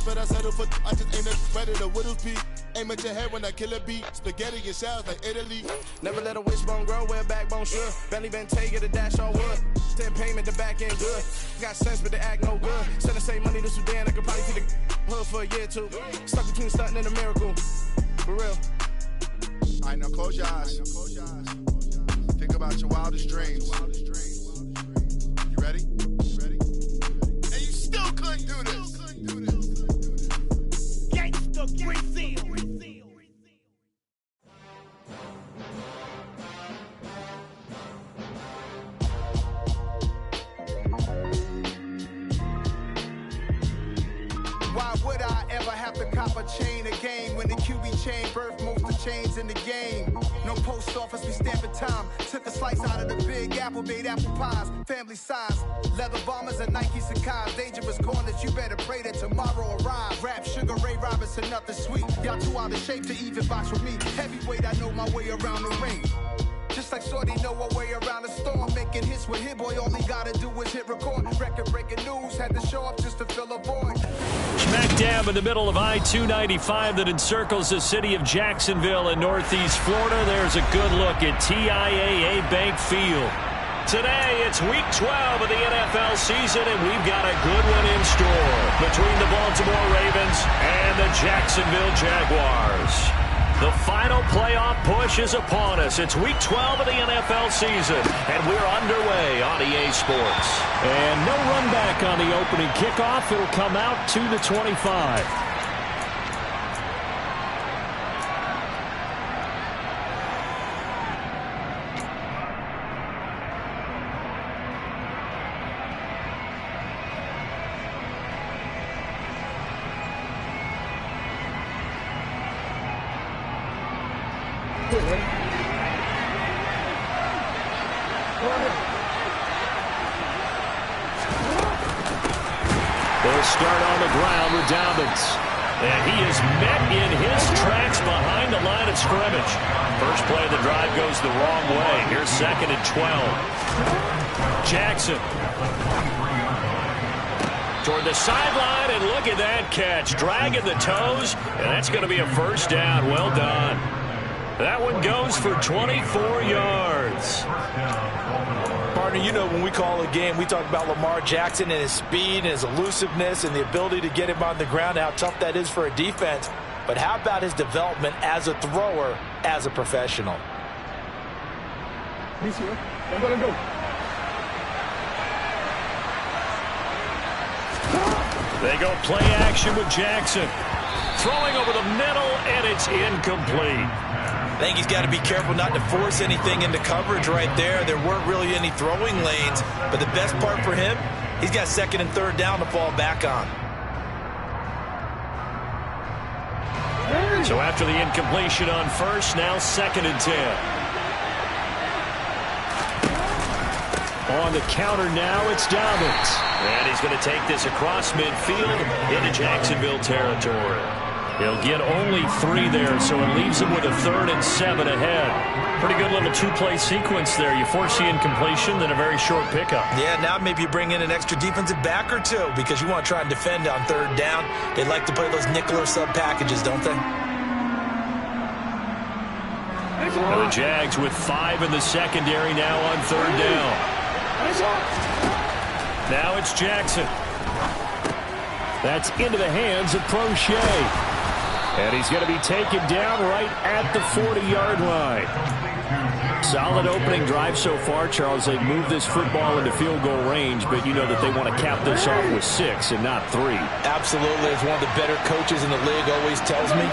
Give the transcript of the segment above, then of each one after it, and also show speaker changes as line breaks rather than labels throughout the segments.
but I settle for. I just ain't a predator. Whittles P. Aim at your head when I kill a beat. Spaghetti and shells like Italy.
Never let a wishbone grow where a backbone should. Bentley Bentayga, the dash on wood. 10 payment, the back end good. Got sense, but the act no good. Send the same money to Sudan. I could probably see the hood for a year or two. Stuck between stunting and a miracle. For real.
All right, now close your eyes. Think about your wildest dreams. You ready? And you still couldn't do this.
Gangsta Brazil.
Why would I ever have to cop a chain again when the QB chain birthed most of chains in the game? No post office, we stamping time. Took a slice out of the big apple, made apple pies, family size. Leather bombers and Nike Sacai's. Dangerous corners, you better pray that tomorrow arrives. Rap, Sugar Ray Robinson, nothing sweet. Y'all too out of shape to even box with me. Heavyweight, I know my way around the ring. Just like Shorty know a way around the storm. Making hits with Hit Boy, all he gotta do is hit record. Record-breaking news, had to show up just to fill a void.
Smack dab in the middle of I-295 that encircles the city of Jacksonville in northeast Florida. There's a good look at TIAA Bank Field. Today, it's Week 12 of the NFL season, and we've got a good one in store between the Baltimore Ravens and the Jacksonville Jaguars. The final playoff push is upon us. It's Week 12 of the NFL season, and we're underway on EA Sports. And no run back on the opening kickoff. It'll come out to the 25. They'll start on the ground with Dobbins. And he is met in his tracks behind the line of scrimmage. First play of the drive goes the wrong way. Here's 2nd and 12. Jackson. Toward the sideline, and look at that catch. Dragging the toes, and that's going to be a first down. Well done. That one goes for 24 yards.
Partner, you know when we call a game, we talk about Lamar Jackson and his speed and his elusiveness and the ability to get him on the ground, how tough that is for a defense. But how about his development as a thrower, as a professional?
I'm going to go.
They go play action with Jackson. Throwing over the middle, and it's incomplete.
I think he's got to be careful not to force anything into coverage right there. There weren't really any throwing lanes, but the best part for him, he's got 2nd and 3rd down to fall back on.
So after the incompletion on first, now 2nd and 10. On the counter now, it's Dobbins. And he's going to take this across midfield into Jacksonville territory. He'll get only 3 there, so it leaves him with a 3rd and 7 ahead. Pretty good little 2-play sequence there. You force the incompletion, then a very short pickup.
Yeah, now maybe you bring in an extra defensive back or 2 because you want to try and defend on 3rd down. They like to play those nickel or sub packages, don't they?
Now the Jags with 5 in the secondary now on 3rd down. Now it's Jackson. That's into the hands of Prochet. And he's going to be taken down right at the 40-yard line. Solid opening drive so far, Charles. They've moved this football into field goal range, but you know that they want to cap this off with 6 and not 3.
Absolutely. As one of the better coaches in the league always tells me,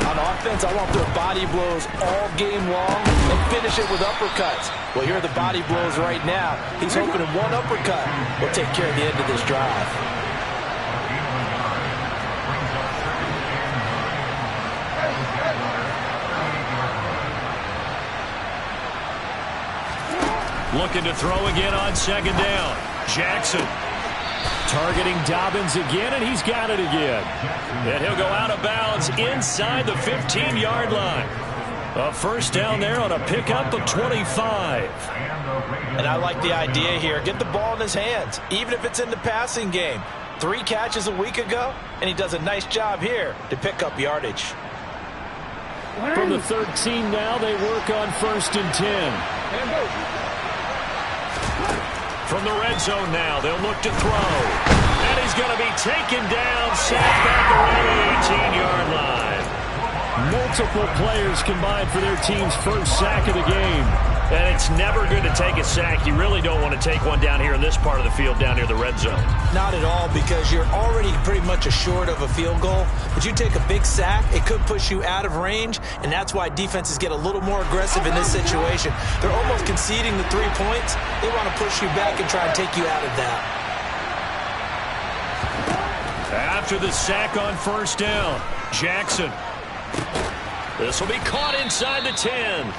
on offense, I want their body blows all game long and finish it with uppercuts. Well, here are the body blows right now. He's hoping one uppercut will take care of the end of this drive.
Looking to throw again on 2nd down. Jackson targeting Dobbins again, and he's got it again. And he'll go out of bounds inside the 15-yard line. A first down there on a pickup of 25.
And I like the idea here. Get the ball in his hands, even if it's in the passing game. 3 catches a week ago, and he does a nice job here to pick up yardage.
From the 13 now, they work on 1st and 10. From the red zone now, they'll look to throw. And he's going to be taken down, sacked back around the 18-yard line. Multiple players combined for their team's first sack of the game. And it's never good to take a sack. You really don't want to take one down here in this part of the field, down near the red zone.
Not at all, because you're already pretty much assured of a field goal. But you take a big sack, it could push you out of range, and that's why defenses get a little more aggressive in this situation. They're almost conceding the 3 points. They want to push you back and try and take you out of that.
After the sack on 1st down, Jackson. This will be caught inside the 10.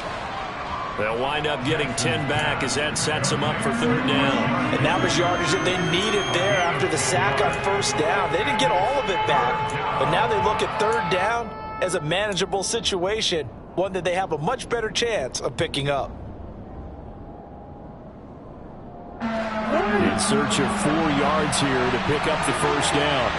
They'll wind up getting 10 back as that sets them up for 3rd down.
And that was yardage that they needed there after the sack on 1st down. They didn't get all of it back, but now they look at 3rd down as a manageable situation, one that they have a much better chance of picking up.
In search of 4 yards here to pick up the 1st down.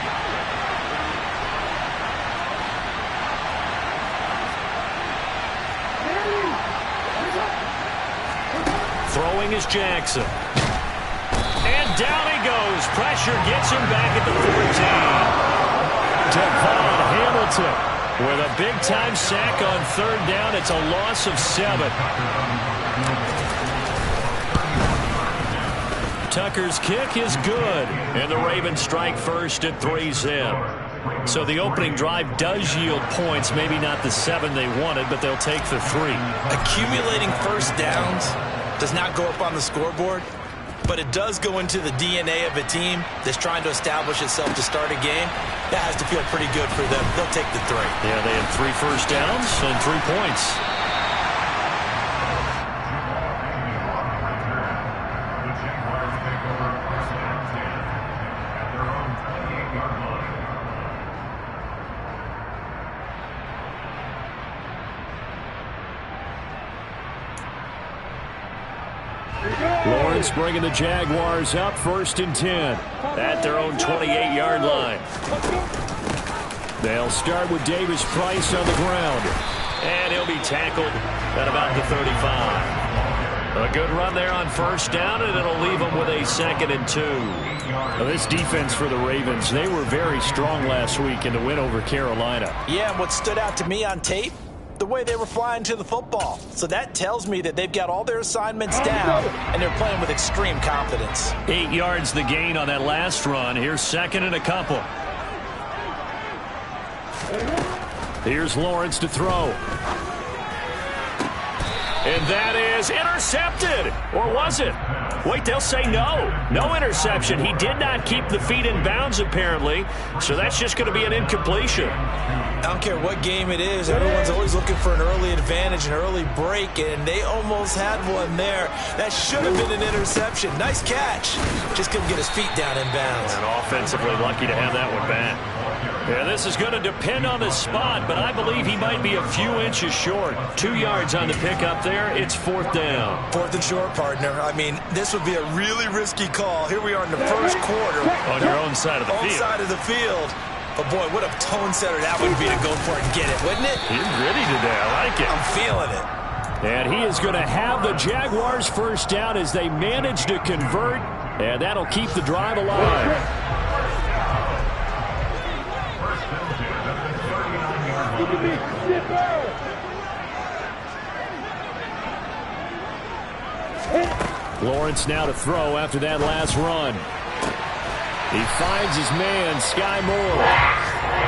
Throwing is Jackson. And down he goes. Pressure gets him back at the 14. Devon Hamilton with a big-time sack on 3rd down. It's a loss of 7. Tucker's kick is good. And the Ravens strike first at 3-zip. So the opening drive does yield points. Maybe not the 7 they wanted, but they'll take the 3.
Accumulating first downs does not go up on the scoreboard, but it does go into the DNA of a team that's trying to establish itself to start a game. That has to feel pretty good for them. They'll take the 3.
Yeah, they had 3 first downs and 3 points. Lawrence bringing the Jaguars up 1st and 10 at their own 28-yard line. They'll start with Davis Price on the ground. And he'll be tackled at about the 35. A good run there on 1st down, and it'll leave them with a 2nd and 2. Now, this defense for the Ravens, they were very strong last week in the win over Carolina.
Yeah, and what stood out to me on tape, the way they were flying to the football. So that tells me that they've got all their assignments down, and they're playing with extreme confidence.
8 yards the gain on that last run. Here's 2nd and a couple. Here's Lawrence to throw. And that is intercepted. Or was it? Wait, they'll say no. No interception. He did not keep the feet in bounds, apparently. So that's just going to be an incompletion.
I don't care what game it is. Everyone's always looking for an early advantage, an early break, and they almost had one there. That should have been an interception. Nice catch. Just couldn't get his feet down in bounds.
And offensively lucky to have that one back. Yeah, this is going to depend on the spot, but I believe he might be a few inches short. 2 yards on the pickup there. It's 4th down.
4th and short, partner. I mean, this would be a really risky call. Here we are in the first quarter.
On your own side of the field.
Own side of the field. But, boy, what a tone setter that would be to go for it and get it, wouldn't it?
He's ready today. I like it.
I'm feeling it.
And he is going to have the Jaguars 1st down as they manage to convert. And that'll keep the drive alive. Lawrence now to throw after that last run. He finds his man, Sky Moore.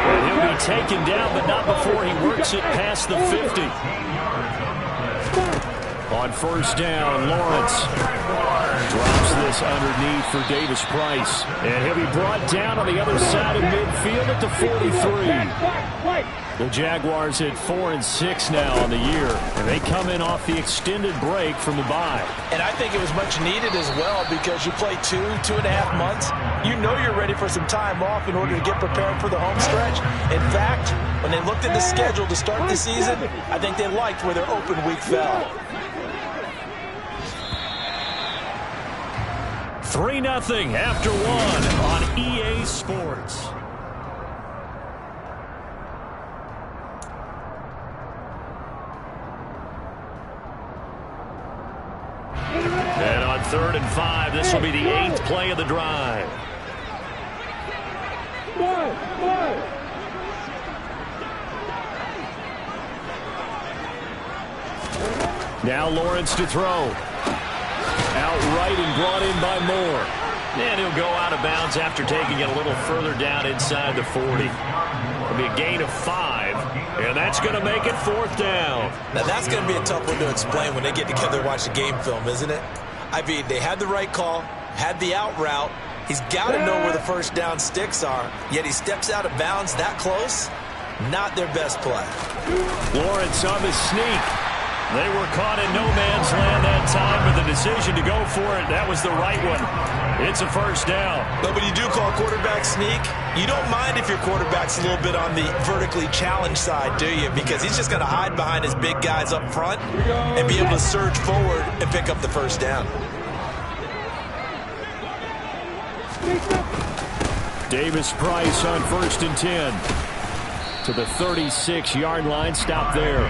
And he'll be taken down, but not before he works it past the 50. On first down, Lawrence drops this underneath for Davis Price. And he'll be brought down on the other side of midfield at the 43. The Jaguars at 4-6 now on the year, and they come in off the extended break from the bye.
And I think it was much needed as well because you play 2.5 months. You know you're ready for some time off in order to get prepared for the home stretch. In fact, when they looked at the schedule to start the season, I think they liked where their open week fell.
3-0 after 1 on EA Sports. And on 3rd and 5, this will be the 8th play of the drive. Now Lawrence to throw. Outright and brought in by Moore. And he'll go out of bounds after taking it a little further down inside the 40. It'll be a gain of 5, and that's going to make it 4th down.
Now that's going to be a tough one to explain when they get together and watch the game film, isn't it? I mean, they had the right call, had the out route. He's got to know where the first down sticks are, yet he steps out of bounds that close. Not their best play.
Lawrence on the sneak. They were caught in no man's land that time, but the decision to go for it, that was the right one. It's a first down.
But when you do call quarterback sneak, you don't mind if your quarterback's a little bit on the vertically challenged side, do you? Because he's just going to hide behind his big guys up front and be able to surge forward and pick up the first down.
Davis Price on 1st and 10. To the 36-yard line. Stop there.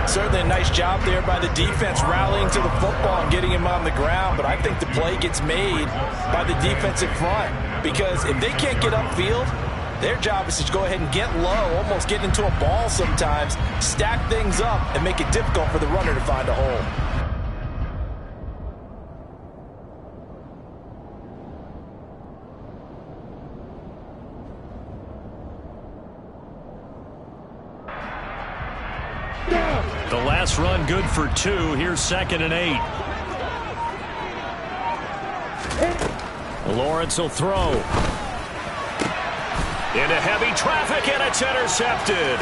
Certainly a nice job there by the defense rallying to the football and getting him on the ground, but I think the play gets made by the defensive front because if they can't get upfield, their job is to go ahead and get low, almost get into a ball sometimes, stack things up, and make it difficult for the runner to find a hole.
The last run good for 2. Here's 2nd and 8. Lawrence will throw. Into heavy traffic, and it's intercepted.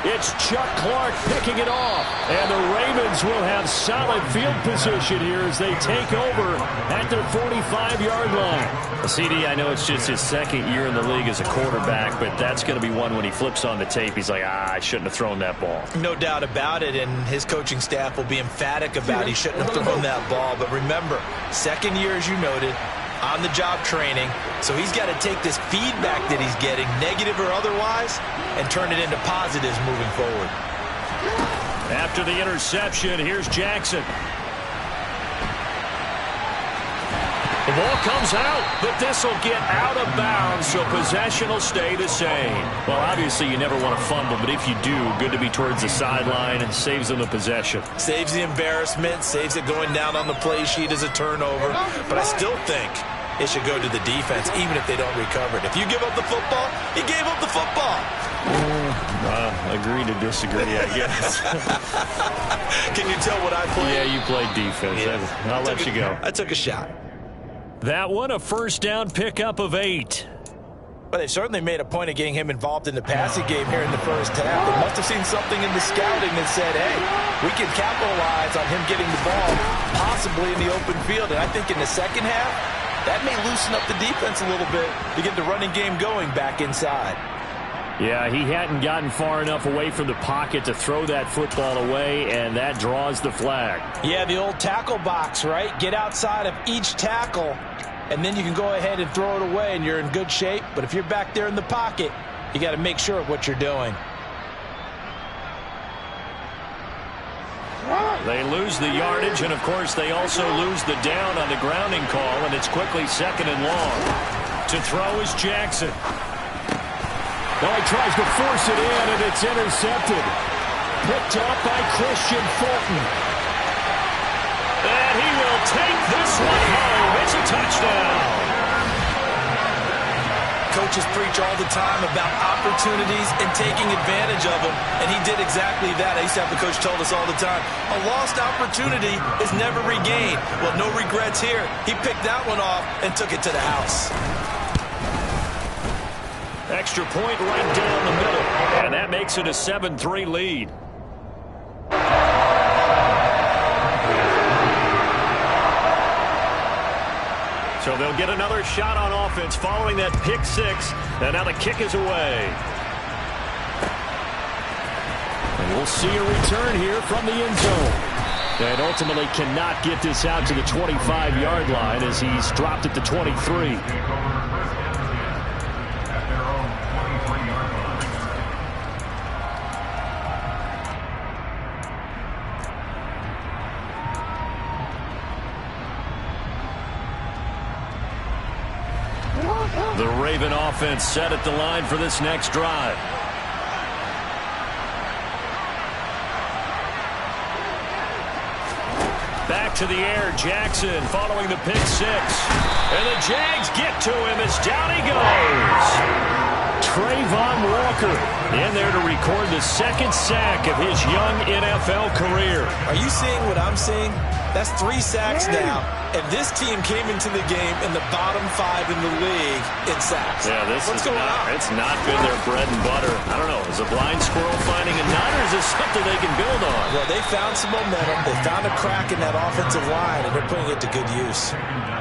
It's Chuck Clark picking it off. And the Ravens will have solid field position here as they take over at their 45-yard line. CD, I know it's just his 2nd year in the league as a quarterback, but that's going to be one when he flips on the tape. He's like, I shouldn't have thrown that ball.
No doubt about it, and his coaching staff will be emphatic about he shouldn't have thrown that ball. But remember, 2nd year, as you noted, on-the-job training, so he's got to take this feedback that he's getting, negative or otherwise, and turn it into positives moving forward.
After the interception, here's Jackson. The ball comes out, but this will get out of bounds, so possession will stay the same. Well, obviously, you never want to fumble, but if you do, good to be towards the sideline and saves them the possession.
Saves the embarrassment, saves it going down on the play sheet as a turnover, but I still think it should go to the defense, even if they don't recover it. If you give up the football, you gave up the football.
Agree to disagree, I guess.
Can you tell what I played?
Yeah, you played defense. Yeah. I'll let you go.
I took a shot.
That one, a first down pickup of 8.
But they certainly made a point of getting him involved in the passing game here in the first half. They must have seen something in the scouting that said, hey, we can capitalize on him getting the ball possibly in the open field. And I think in the second half, that may loosen up the defense a little bit to get the running game going back inside.
Yeah, he hadn't gotten far enough away from the pocket to throw that football away, and that draws the flag.
Yeah, the old tackle box, right? Get outside of each tackle, and then you can go ahead and throw it away, and you're in good shape. But if you're back there in the pocket, you got to make sure of what you're doing.
They lose the yardage, and, of course, they also lose the down on the grounding call, and it's quickly 2nd and long. To throw is Jackson. Well, he tries to force it in, and it's intercepted. Picked up by Christian Fulton. And he will take this one home. It's a touchdown.
Coaches preach all the time about opportunities and taking advantage of them, and he did exactly that. I used to have the coach told us all the time, a lost opportunity is never regained. Well, no regrets here. He picked that one off and took it to the house.
Extra point right down the middle, and that makes it a 7-3 lead. So they'll get another shot on offense following that pick six, and now the kick is away. And we'll see a return here from the end zone. And ultimately cannot get this out to the 25-yard line as he's dropped it to 23. The Raven offense set at the line for this next drive. Back to the air, Jackson following the pick six. And the Jags get to him as down he goes. Trayvon Walker in there to record the second sack of his young NFL career.
Are you seeing what I'm seeing? That's 3 sacks now, and this team came into the game in the bottom 5 in the league in sacks.
Yeah,
What's going on?
It's not been their bread and butter. I don't know. Is a blind squirrel finding a nut, or is this something they can build on?
Well, they found some momentum. They found a crack in that offensive line, and they're putting it to good use.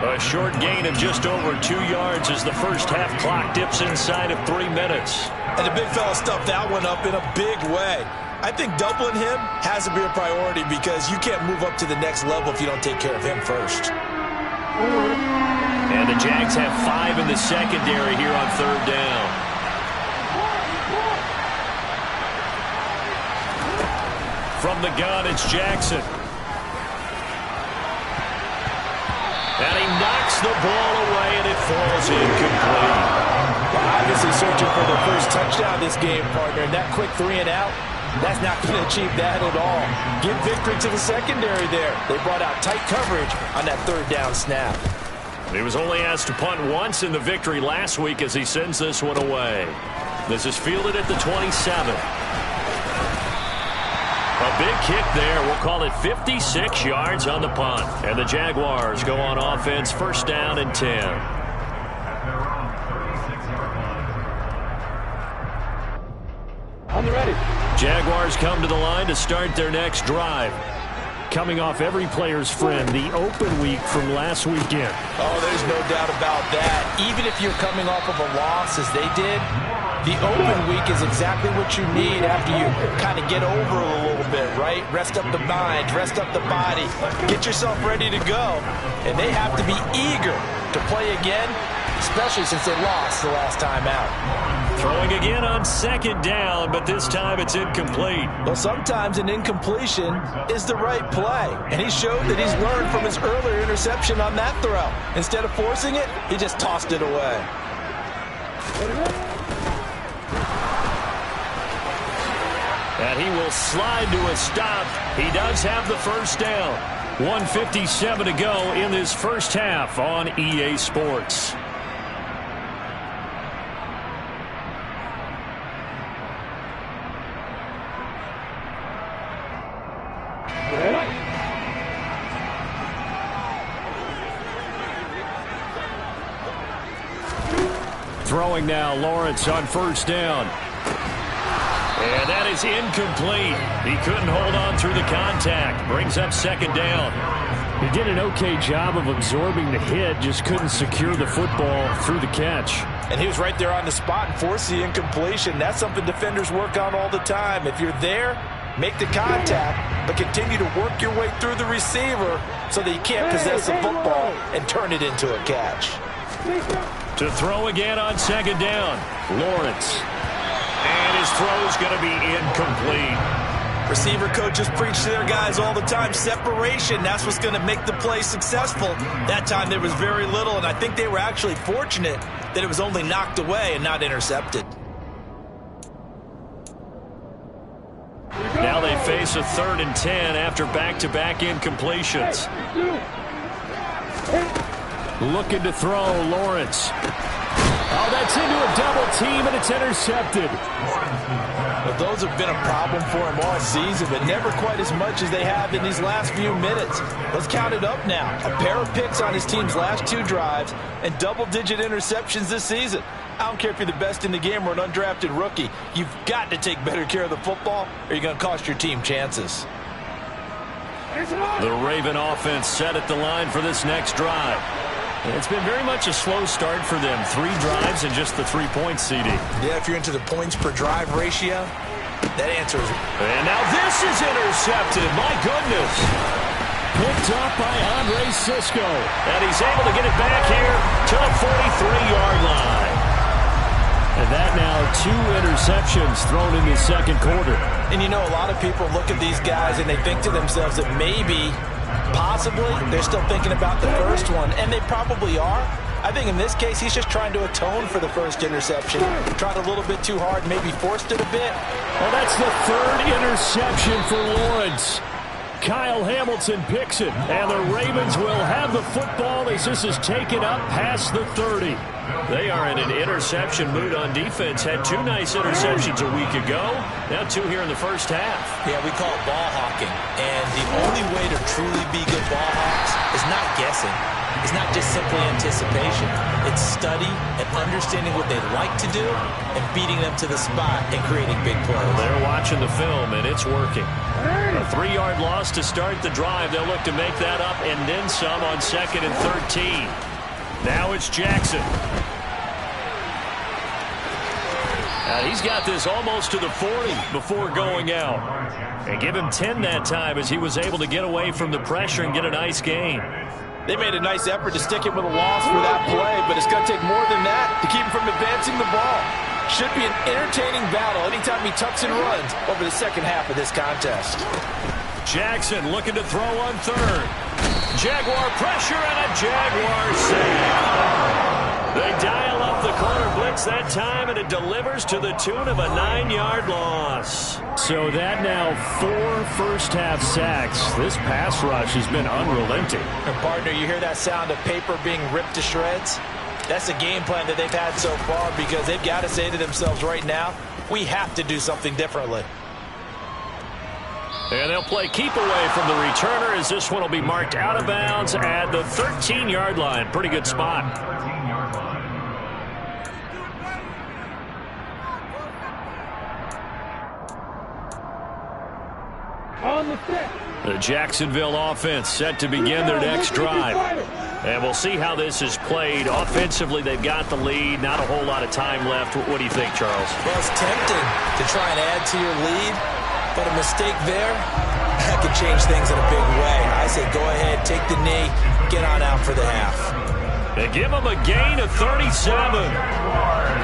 A short gain of just over 2 yards as the first half clock dips inside of 3 minutes.
And the big fella stuffed that one up in a big way. I think doubling him has to be a priority because you can't move up to the next level if you don't take care of him first.
And the Jags have 5 in the secondary here on third down. From the gun, it's Jackson. And he knocks the ball away, and it falls incomplete.
Well, obviously searching for their first touchdown this game, partner. And that quick 3 and out, that's not going to achieve that at all. Give victory to the secondary there. They brought out tight coverage on that third down snap.
He was only asked to punt once in the victory last week as he sends this one away. This is fielded at the 27. A big kick there. We'll call it 56 yards on the punt. And the Jaguars go on offense, first down and 10.
On the ready.
Jaguars come to the line to start their next drive. Coming off every player's friend, the open week from last weekend.
Oh, there's no doubt about that. Even if you're coming off of a loss as they did, the open week is exactly what you need after you kind of get over a little bit, right? Rest up the mind, rest up the body, get yourself ready to go. And they have to be eager to play again, especially since they lost the last time out.
Throwing again on second down, but this time it's incomplete.
Well, sometimes an incompletion is the right play. And he showed that he's learned from his earlier interception on that throw. Instead of forcing it, he just tossed it away.
And he will slide to a stop. He does have the first down. 1:57 to go in this first half on EA Sports. Throwing now, Lawrence on first down. And that is incomplete. He couldn't hold on through the contact. Brings up second down. He did an okay job of absorbing the hit, just couldn't secure the football through the catch.
And he was right there on the spot and forced the incompletion. That's something defenders work on all the time. If you're there, make the contact, but continue to work your way through the receiver so that you can't possess the football and turn it into a catch.
To throw again on second down, Lawrence. And his throw is going to be incomplete.
Receiver coaches preach to their guys all the time. Separation, that's what's going to make the play successful. That time there was very little, and I think they were actually fortunate that it was only knocked away and not intercepted.
Now they face a 3rd and 10 after back-to-back incompletions. Looking to throw, Lawrence. Oh, that's into a double team, and it's intercepted.
Well, those have been a problem for him all season, but never quite as much as they have in these last few minutes. Let's count it up now. A pair of picks on his team's last 2 drives and double-digit interceptions this season. I don't care if you're the best in the game or an undrafted rookie. You've got to take better care of the football, or you're going to cost your team chances.
The Raven offense set at the line for this next drive. It's been very much a slow start for them. 3 drives and just the 3 points, CD.
Yeah, if you're into the points per drive ratio, that answer is...
And now this is intercepted. My goodness. Picked up by Andre Cisco. And he's able to get it back here to the 43-yard line. And that now 2 interceptions thrown in the second quarter.
And you know, a lot of people look at these guys and they think to themselves that maybe... possibly, they're still thinking about the first one, and they probably are. I think in this case, he's just trying to atone for the first interception. Tried a little bit too hard, maybe forced it a bit.
Well, that's the 3rd interception for Lawrence. Kyle Hamilton picks it, and the Ravens will have the football as this is taken up past the 30. They are in an interception mood on defense. Had 2 nice interceptions a week ago. Now 2 here in the first half.
Yeah, we call it ball hawking. And the only way to truly be good ball hawks is not guessing. It's not just simply anticipation. It's study and understanding what they'd like to do and beating them to the spot and creating big plays.
They're watching the film, and it's working. A 3-yard loss to start the drive. They'll look to make that up and then some on 2nd and 13. Now it's Jackson. He's got this almost to the 40 before going out. And give him 10 that time as he was able to get away from the pressure and get a nice gain.
They made a nice effort to stick him with a loss for that play, but it's going to take more than that to keep him from advancing the ball. Should be an entertaining battle anytime he tucks and runs over the second half of this contest.
Jackson looking to throw on 3rd. Jaguar pressure and a Jaguar save. They dial up the corner blitz that time, and it delivers to the tune of a 9-yard loss. So that now 4 first-half sacks. This pass rush has been unrelenting.
And partner, you hear that sound of paper being ripped to shreds? That's the game plan that they've had so far because they've got to say to themselves right now, we have to do something differently.
And they'll play keep away from the returner as this one will be marked out of bounds at the 13-yard line. Pretty good spot. The Jacksonville offense set to begin their next drive. And we'll see how this is played. Offensively, they've got the lead. Not a whole lot of time left. What do you think, Charles?
Well, it's tempting to try and add to your lead, but a mistake there, that could change things in a big way. I say go ahead, take the knee, get on out for the half.
They give them a gain of 37.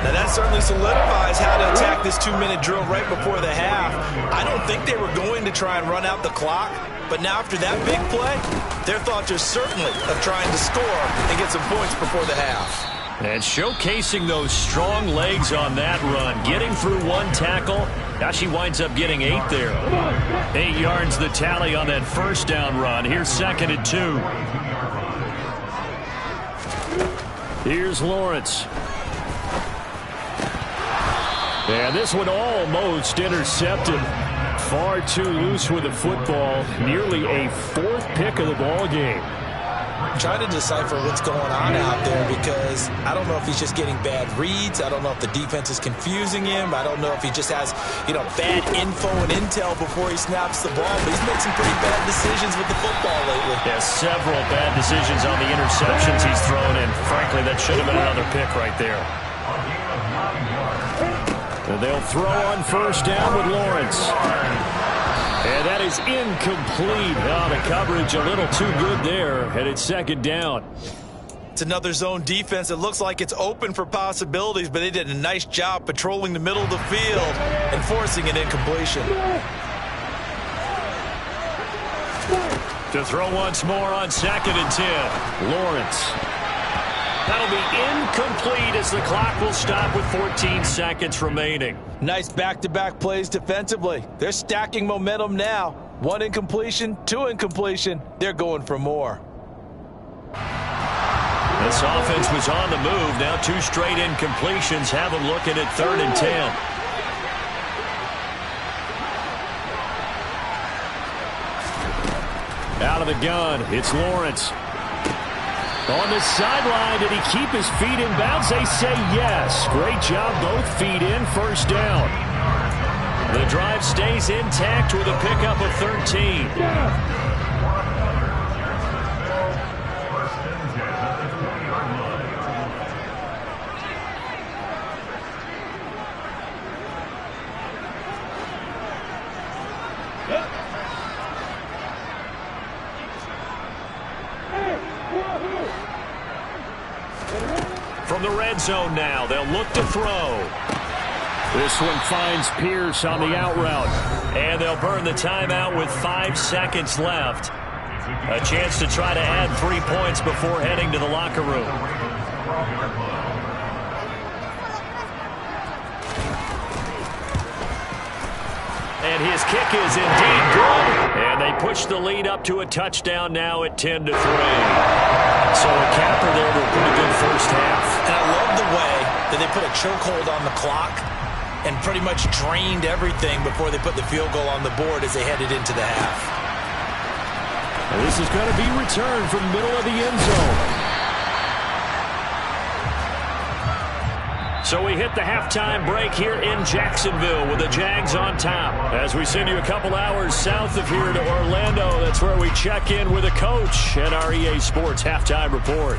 Now that certainly solidifies how to attack this 2-minute drill right before the half. I don't think they were going to try and run out the clock, but now after that big play, their thoughts are certainly of trying to score and get some points before the half.
And showcasing those strong legs on that run, getting through 1 tackle. Now she winds up getting 8 there. 8 yards the tally on that first down run. Here's 2nd and 2. Here's Lawrence. And this one almost intercepted. Far too loose with the football. Nearly a 4th pick of the ball game.
I'm trying to decipher what's going on out there because I don't know if he's just getting bad reads. I don't know if the defense is confusing him. I don't know if he just has, bad info and intel before he snaps the ball. But he's made some pretty bad decisions with the football lately.
Yeah, several bad decisions on the interceptions he's thrown, and frankly, that should have been another pick right there. And they'll throw on first down with Lawrence. And that is incomplete. Oh, the coverage a little too good there, and it's 2nd down.
It's another zone defense. It looks like it's open for possibilities, but they did a nice job patrolling the middle of the field and forcing an incompletion.
To throw once more on 2nd and 10. Lawrence. That'll be incomplete as the clock will stop with 14 seconds remaining.
Nice back-to-back plays defensively. They're stacking momentum now. 1 incompletion, 2 incompletion. They're going for more.
This offense was on the move. Now 2 straight incompletions have them looking at 3rd and 10. Out of the gun, it's Lawrence. On the sideline, did he keep his feet in bounds? They say yes. Great job, both feet in, 1st down. The drive stays intact with a pickup of 13. From the red zone now, they'll look to throw. This one finds Pierce on the out route. And they'll burn the timeout with 5 seconds left. A chance to try to add 3 points before heading to the locker room. And his kick is indeed good. And they push the lead up to a touchdown now at 10-3. So a capper there to a pretty good first half.
And I love the way that they put a chokehold on the clock and pretty much drained everything before they put the field goal on the board as they headed into the half.
And this is going to be returned from the middle of the end zone. So we hit the halftime break here in Jacksonville with the Jags on top. As we send you a couple hours south of here to Orlando, that's where we check in with a coach and our EA Sports Halftime Report.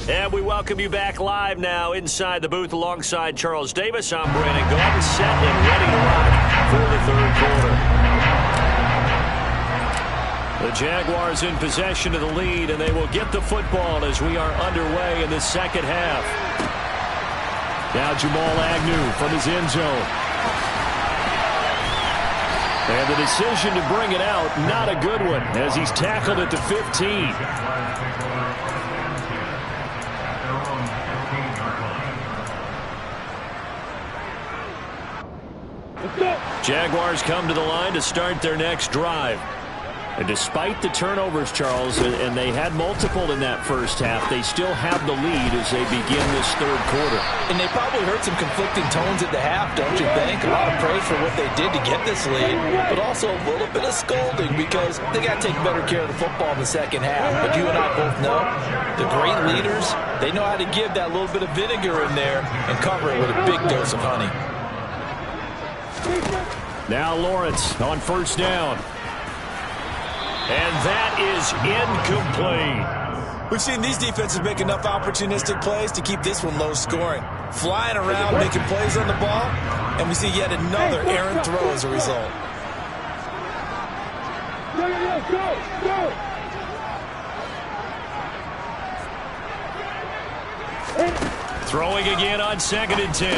And we welcome you back live now inside the booth alongside Charles Davis. I'm Brandon Gaudin, set and ready to rock for the 3rd quarter. The Jaguars in possession of the lead, and they will get the football as we are underway in the 2nd half. Now Jamal Agnew from his end zone. And the decision to bring it out, not a good one, as he's tackled at the 15. Jaguars come to the line to start their next drive. And despite the turnovers, Charles, and they had multiple in that first half, they still have the lead as they begin this 3rd quarter.
And they probably heard some conflicting tones at the half, don't you think? A lot of praise for what they did to get this lead, but also a little bit of scolding because they got to take better care of the football in the 2nd half. But you and I both know the great leaders, they know how to give that little bit of vinegar in there and cover it with a big dose of honey.
Now Lawrence on 1st down. And that is incomplete.
We've seen these defenses make enough opportunistic plays to keep this one low scoring. Flying around, making plays on the ball, and we see yet another errant throw as a result.
Throwing again on 2nd and 10.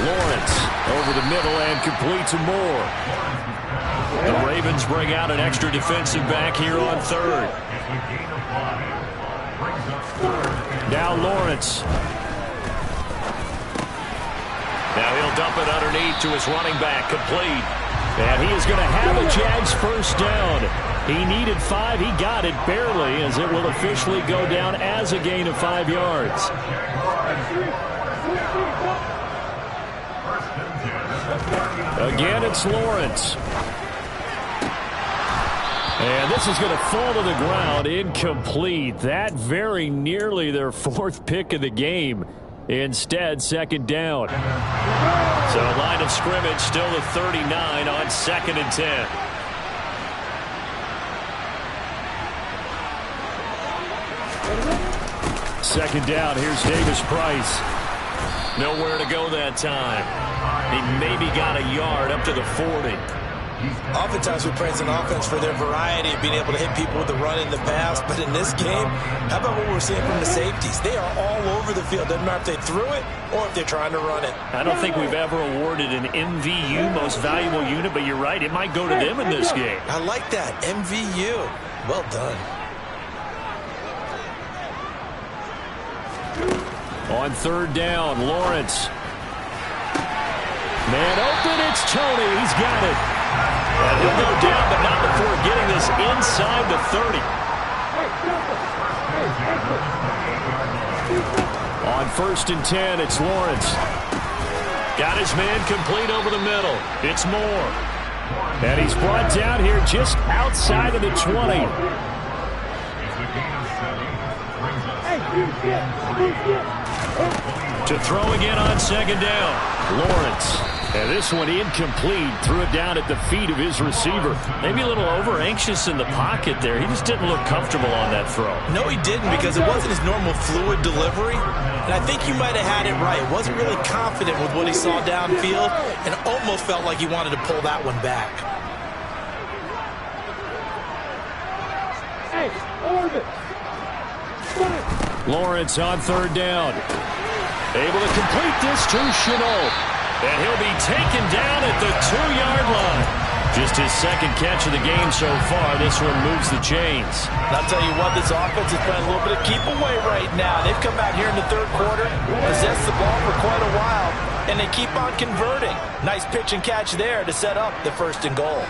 Lawrence over the middle and complete to Moore. The Ravens bring out an extra defensive back here on 3rd. Now Lawrence. Now he'll dump it underneath to his running back, complete. And he is going to have a Jags 1st down. He needed 5. He got it barely, as it will officially go down as a gain of 5 yards. Again, it's Lawrence. And this is going to fall to the ground, incomplete. That very nearly their 4th pick of the game. Instead, 2nd down. So line of scrimmage still at 39 on 2nd and 10. Second down, here's Davis Price. Nowhere to go that time. He maybe got a yard up to the 40.
Oftentimes we praise an offense for their variety of being able to hit people with the run in the pass, but in this game, how about what we're seeing from the safeties? They are all over the field. Doesn't matter if they threw it or if they're trying to run it.
I don't think we've ever awarded an MVU, most valuable unit, but you're right, it might go to them in this game.
I like that, MVU. Well done.
On third down, Lawrence. Man open, it's Tony. He's got it. And he'll go down, but not before getting this inside the 30. On 1st and 10, it's Lawrence. Got his man complete over the middle. It's Moore. And he's brought down here just outside of the 20. To throw again on 2nd down. Lawrence. And this one incomplete. Threw it down at the feet of his receiver. Maybe a little over-anxious in the pocket there. He just didn't look comfortable on that throw.
No, he didn't, because it wasn't his normal fluid delivery. And I think you might have had it right. Wasn't really confident with what he saw downfield and almost felt like he wanted to pull that one back.
Lawrence on 3rd down. Able to complete this to Shenault. And he'll be taken down at the 2-yard line. Just his 2nd catch of the game so far. This one moves the chains.
And I'll tell you what, this offense is playing a little bit of keep away right now. They've come out here in the 3rd quarter, possessed the ball for quite a while, and they keep on converting. Nice pitch and catch there to set up the 1st and goal.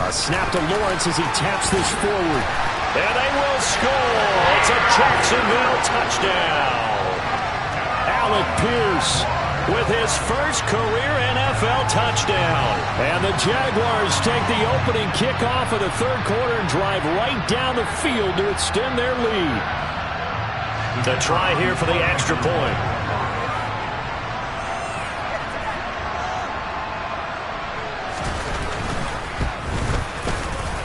A snap to Lawrence as he taps this forward. And they will score. It's a Jacksonville touchdown. Alec Pierce with his first career NFL touchdown. And the Jaguars take the opening kickoff of the 3rd quarter and drive right down the field to extend their lead. The try here for the extra point.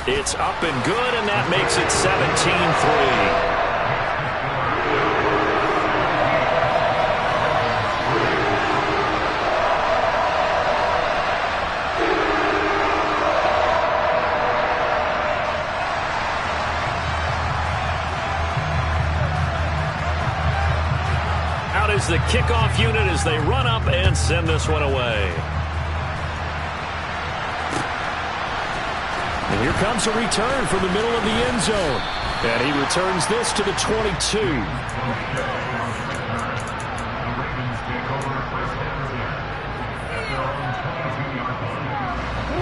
It's up and good, and that makes it 17-3. Out is the kickoff unit as they run up and send this one away. And here comes a return from the middle of the end zone. And he returns this to the 22.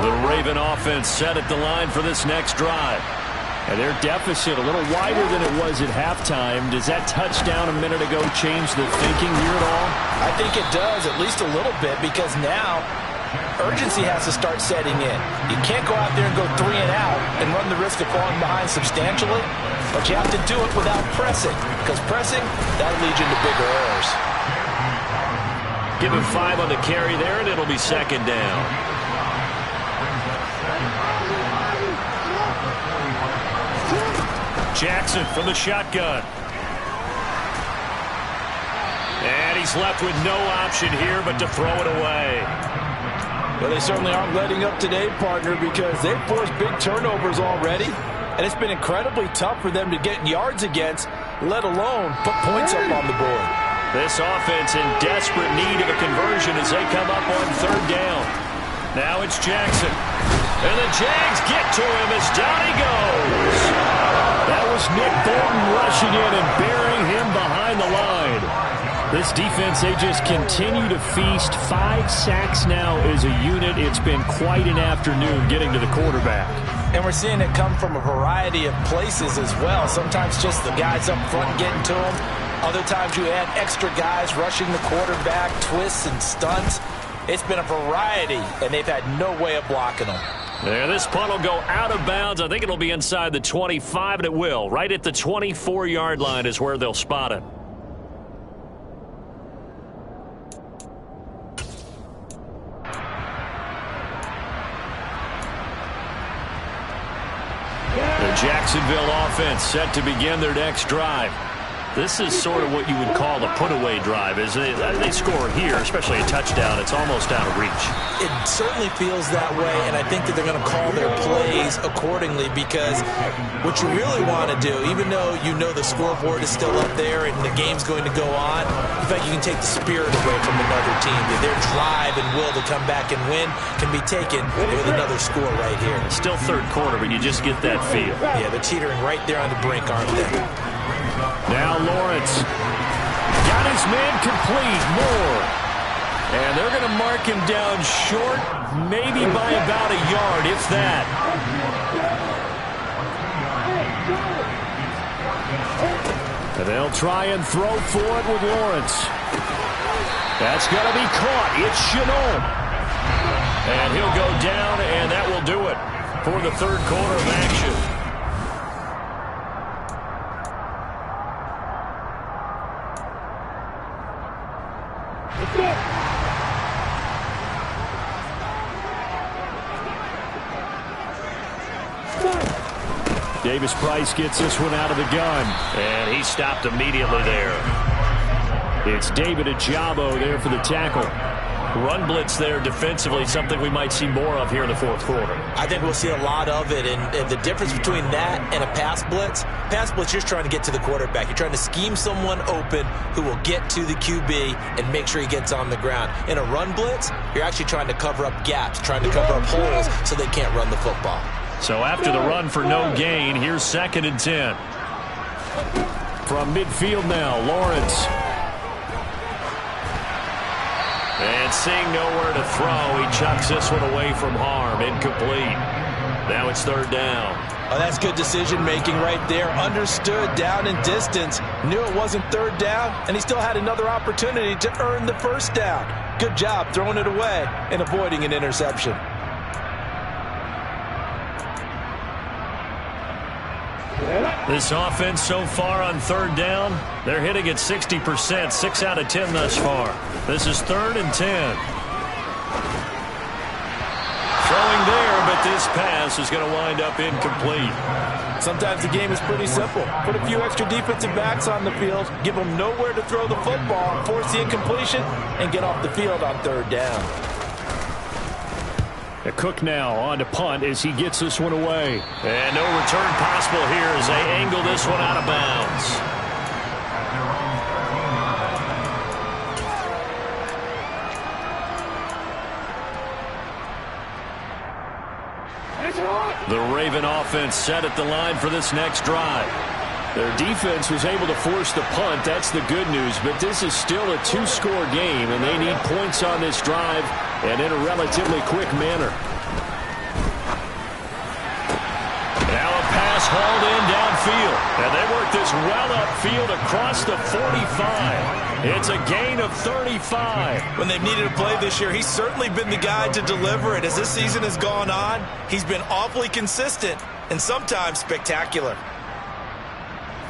The Raven offense set at the line for this next drive. And their deficit a little wider than it was at halftime. Does that touchdown a minute ago change the thinking here at all?
I think it does, at least a little bit, because now urgency has to start setting in. You can't go out there and go 3 and out and run the risk of falling behind substantially, but you have to do it without pressing, because pressing, that'll lead you into bigger errors.
Give him 5 on the carry there, and it'll be 2nd down. Jackson from the shotgun. And he's left with no option here but to throw it away.
Well, they certainly aren't letting up today, partner, because they've forced big turnovers already, and it's been incredibly tough for them to get yards against, let alone put points up on the board.
This offense in desperate need of a conversion as they come up on 3rd down. Now it's Jackson. And the Jags get to him as down he goes. That was Nick Bolton rushing in and burying him behind the line. This defense, they just continue to feast. 5 sacks now as a unit. It's been quite an afternoon getting to the quarterback.
And we're seeing it come from a variety of places as well. Sometimes just the guys up front getting to him. Other times you add extra guys rushing the quarterback, twists and stunts. It's been a variety, and they've had no way of blocking them.
Yeah, this punt will go out of bounds. I think it'll be inside the 25, and it will. Right at the 24-yard line is where they'll spot it. The Jacksonville offense set to begin their next drive. This is sort of what you would call a put-away drive. As they score here, especially a touchdown, it's almost out of reach.
It certainly feels that way, and I think that they're going to call their plays accordingly, because what you really want to do, even though you know the scoreboard is still up there and the game's going to go on, in fact, you can take the spirit away from another team. Their drive and will to come back and win can be taken with another score right here.
It's still 3rd quarter, but you just get that feel.
Yeah, they're teetering right there on the brink, aren't they?
Now Lawrence. Got his man complete. Moore. And they're going to mark him down short, maybe by about a yard, if that. And they'll try and throw for it with Lawrence. That's going to be caught. It's Shenault. And he'll go down, and that will do it for the third quarter of action. Davis-Price gets this one out of the gun. And he stopped immediately there. It's David Ojabo there for the tackle. Run blitz there defensively, something we might see more of here in the fourth quarter.
I think we'll see a lot of it, and the difference between that and a pass blitz, you're trying to get to the quarterback. You're trying to scheme someone open who will get to the QB and make sure he gets on the ground. In a run blitz, you're actually trying to cover up gaps, trying to cover up holes so they can't run the football.
So after the run for no gain, here's 2nd and 10. From midfield now, Lawrence. And seeing nowhere to throw, he chucks this one away from harm. Incomplete. Now it's 3rd down.
Oh, that's good decision-making right there. Understood down and distance. Knew it wasn't 3rd down, and he still had another opportunity to earn the 1st down. Good job throwing it away and avoiding an interception.
This offense so far on 3rd down, they're hitting at 60%, 6 out of 10 thus far. This is 3rd and 10. Throwing there, but this pass is going to wind up incomplete.
Sometimes the game is pretty simple. Put a few extra defensive backs on the field, give them nowhere to throw the football, force the incompletion, and get off the field on 3rd down.
Cook now on to punt as he gets this one away. And no return possible here as they angle this one out of bounds. The Raven offense set at the line for this next drive. Their defense was able to force the punt. That's the good news. But this is still a 2-score game, and they need points on this drive and in a relatively quick manner. Now a pass hauled in downfield. And they work this well upfield across the 45. It's a gain of 35.
When they've needed a play this year, he's certainly been the guy to deliver it. As this season has gone on, he's been awfully consistent and sometimes spectacular.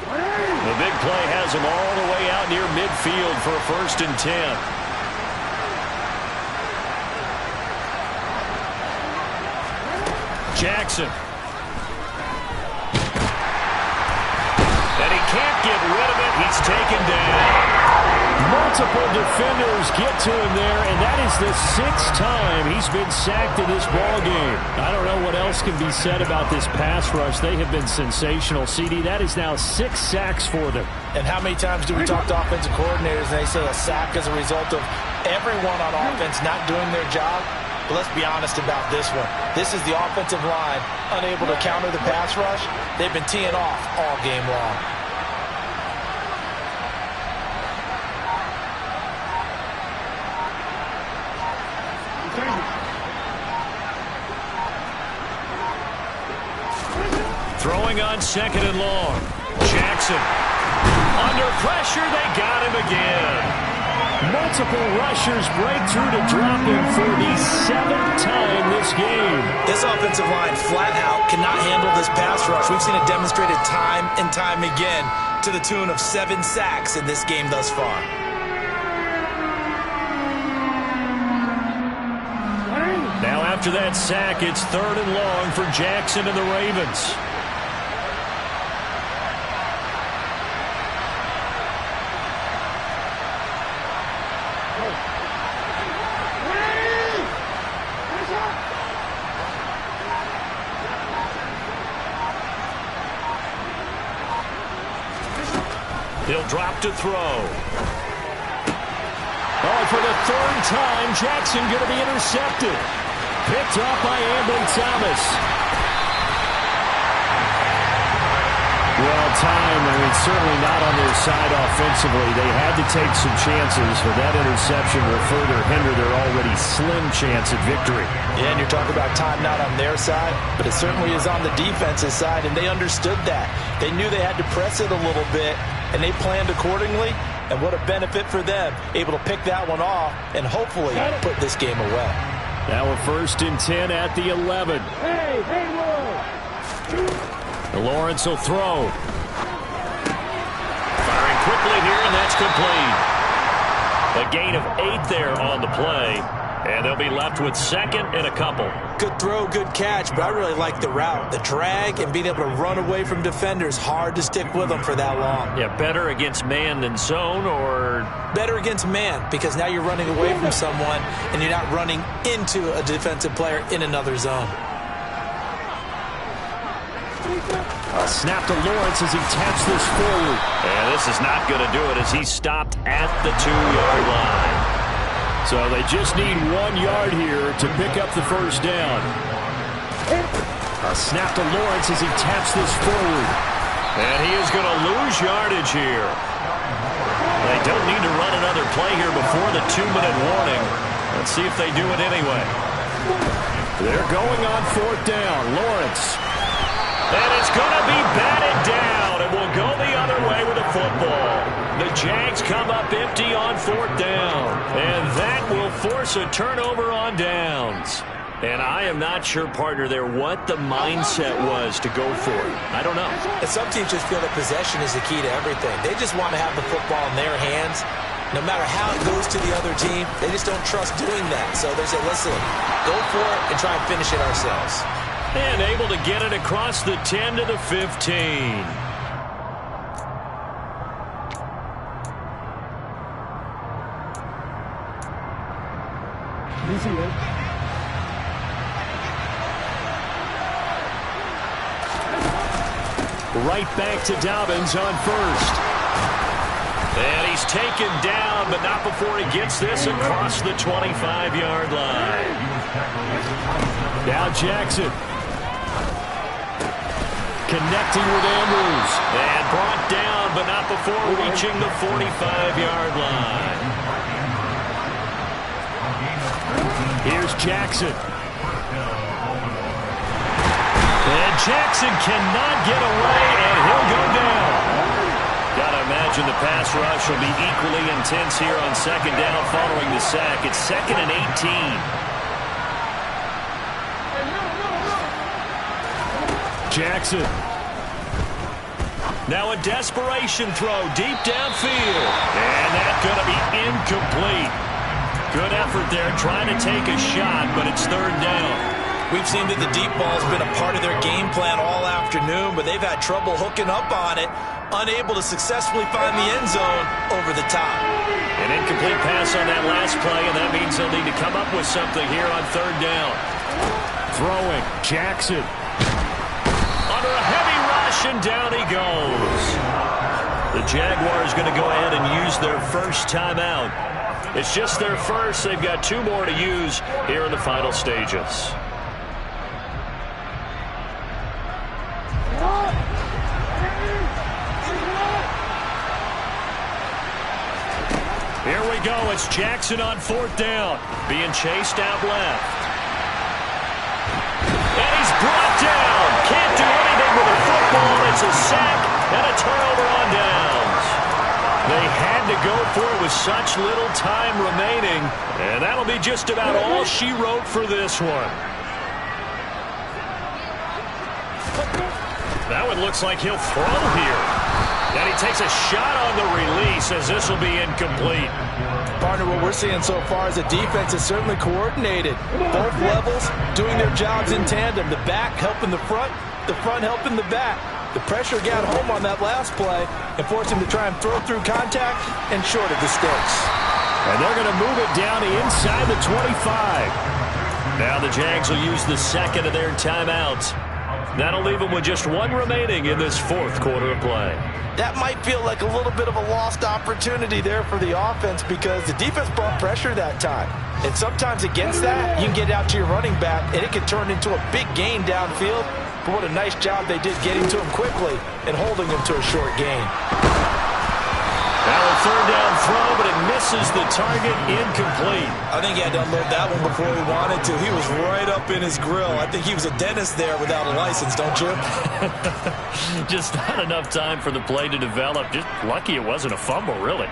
The big play has him all the way out near midfield for a 1st and 10. Jackson. And he can't get rid of it. He's taken down. Multiple defenders get to him there, and that is the 6th time he's been sacked in this ballgame. I don't know what else can be said about this pass rush. They have been sensational, CD. That is now 6 sacks for them.
And how many times do we talk to offensive coordinators and they say a sack as a result of everyone on offense not doing their job? But let's be honest about this one. This is the offensive line unable to counter the pass rush. They've been teeing off all game long.
Throwing on 2nd and long. Jackson. Under pressure, they got him again. Multiple rushers break through to drop him for the 7th time this game.
This offensive line flat out cannot handle this pass rush. We've seen it demonstrated time and time again to the tune of 7 sacks in this game thus far.
Now after that sack, it's 3rd and long for Jackson and the Ravens. He'll drop to throw. Oh, for the 3rd time, Jackson going to be intercepted. Picked up by Ambry Thomas. Well, time, certainly not on their side offensively. They had to take some chances, but that interception will further hinder their already slim chance at victory.
Yeah, and you're talking about time not on their side, but it certainly is on the defense's side, and they understood that. They knew they had to press it a little bit, and they planned accordingly, and what a benefit for them, able to pick that one off and hopefully put this game away.
Now a 1st and 10 at the 11. Lawrence will throw. Firing quickly here, and that's complete. A gain of 8 there on the play, and they'll be left with 2nd and a couple.
Good throw, good catch, but I really like the route. The drag and being able to run away from defenders, hard to stick with them for that long.
Yeah, better against man than zone, or?
Better against man, because now you're running away from someone, and you're not running into a defensive player in another zone.
A snap to Lawrence as he taps this forward. And this is not going to do it as he's stopped at the 2-yard line. So they just need 1 yard here to pick up the 1st down. A snap to Lawrence as he taps this forward. And he is going to lose yardage here. They don't need to run another play here before the 2-minute warning. Let's see if they do it anyway. They're going on 4th down. Lawrence. And it's going to be batted down, and will go the other way with the football. The Jags come up empty on 4th down, and that will force a turnover on downs. And I am not sure, partner, there what the mindset was to go for it. I don't know.
And some teams just feel that possession is the key to everything. They just want to have the football in their hands. No matter how it goes to the other team, they just don't trust doing that. So they say, listen, go for it and try and finish it ourselves.
And able to get it across the 10 to the 15. Right back to Dobbins on 1st. And he's taken down, but not before he gets this across the 25-yard line. Now Jackson. Connecting with Andrews. And brought down, but not before reaching the 45-yard line. Here's Jackson. And Jackson cannot get away, and he'll go down. Got to imagine the pass rush will be equally intense here on 2nd down following the sack. It's 2nd and 18. Jackson. Now a desperation throw deep downfield. And that's going to be incomplete. Good effort there trying to take a shot, but it's 3rd down.
We've seen that the deep ball's been a part of their game plan all afternoon, but they've had trouble hooking up on it, unable to successfully find the end zone over the top.
An incomplete pass on that last play, and that means they'll need to come up with something here on 3rd down. Throwing, Jackson. Under a heavy rush, and down he goes. The Jaguars going to go ahead and use their first timeout. It's just their first. They've got 2 more to use here in the final stages. Here we go. It's Jackson on 4th down. Being chased out left. And he's brought down. Can't do anything with the football. It's a sack and a turnover on downs. They had to go for it with such little time remaining. And that'll be just about all she wrote for this one. That one looks like he'll throw here. And he takes a shot on the release as this will be incomplete.
Partner, what we're seeing so far is the defense is certainly coordinated. Both levels doing their jobs in tandem. The back helping the front helping the back. The pressure got home on that last play and forced him to try and throw through contact and short of the sticks.
And they're going to move it down to inside the 25. Now the Jags will use the 2nd of their timeouts. That'll leave them with just 1 remaining in this 4th quarter of play.
That might feel like a little bit of a lost opportunity there for the offense because the defense brought pressure that time. And sometimes against that, you can get out to your running back, and it can turn into a big gain downfield. But what a nice job they did getting to him quickly and holding him to a short gain.
Now a third down throw, but it misses the target, incomplete.
I think he had to unload that one before he wanted to. He was right up in his grill. I think he was a dentist there without a license, don't you?
Just not enough time for the play to develop. Just lucky it wasn't a fumble, really.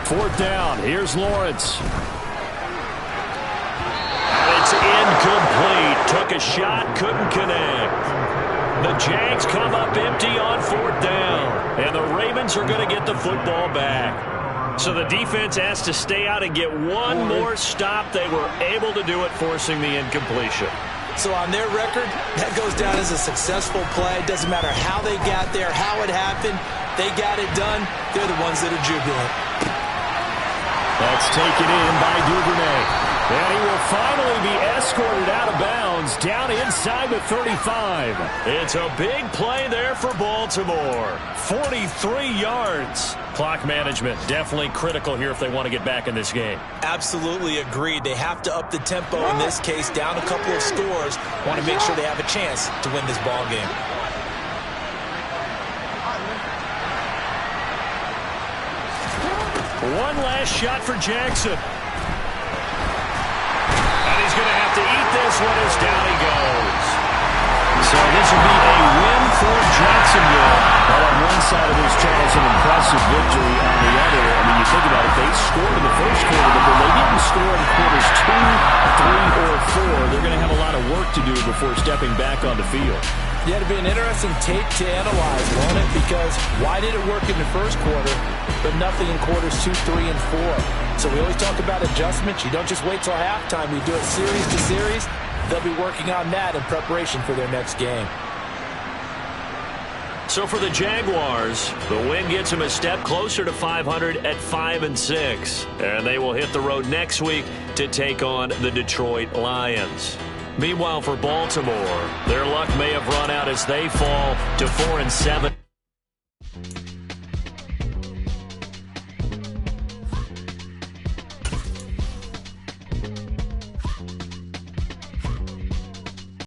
Fourth down. Here's Lawrence. It's incomplete. Took a shot, couldn't connect. The Jags come up empty on fourth down. And the Ravens are going to get the football back. So the defense has to stay out and get one more stop. They were able to do it, forcing the incompletion.
So on their record, that goes down as a successful play. Doesn't matter how they got there, how it happened. They got it done. They're the ones that are jubilant.
That's taken in by Duvernay. And he will finally be escorted out of bounds down inside the 35. It's a big play there for Baltimore. 43 yards. Clock management definitely critical here if they want to get back in this game.
Absolutely agreed. They have to up the tempo in this case, down a couple of scores. Want to make sure they have a chance to win this ball game.
One last shot for Jackson. And he's going to have to eat this one as down he goes. So this will be a win for Jacksonville. Well, on one side of this, Charles, an impressive victory. On the other, I mean, you think about it, they scored in the first quarter, but then they didn't score in quarters 2, 3, or 4. They're going to have a lot of work to do before stepping back on the field.
Yeah, it'd be an interesting tape to analyze, won't it? Because why did it work in the first quarter, but nothing in quarters 2, 3, and 4? So we always talk about adjustments. You don't just wait till halftime. You do it series to series. They'll be working on that in preparation for their next game.
So for the Jaguars, the win gets them a step closer to 500 at 5-6. And they will hit the road next week to take on the Detroit Lions. Meanwhile, for Baltimore, their luck may have run out as they fall to 4-7.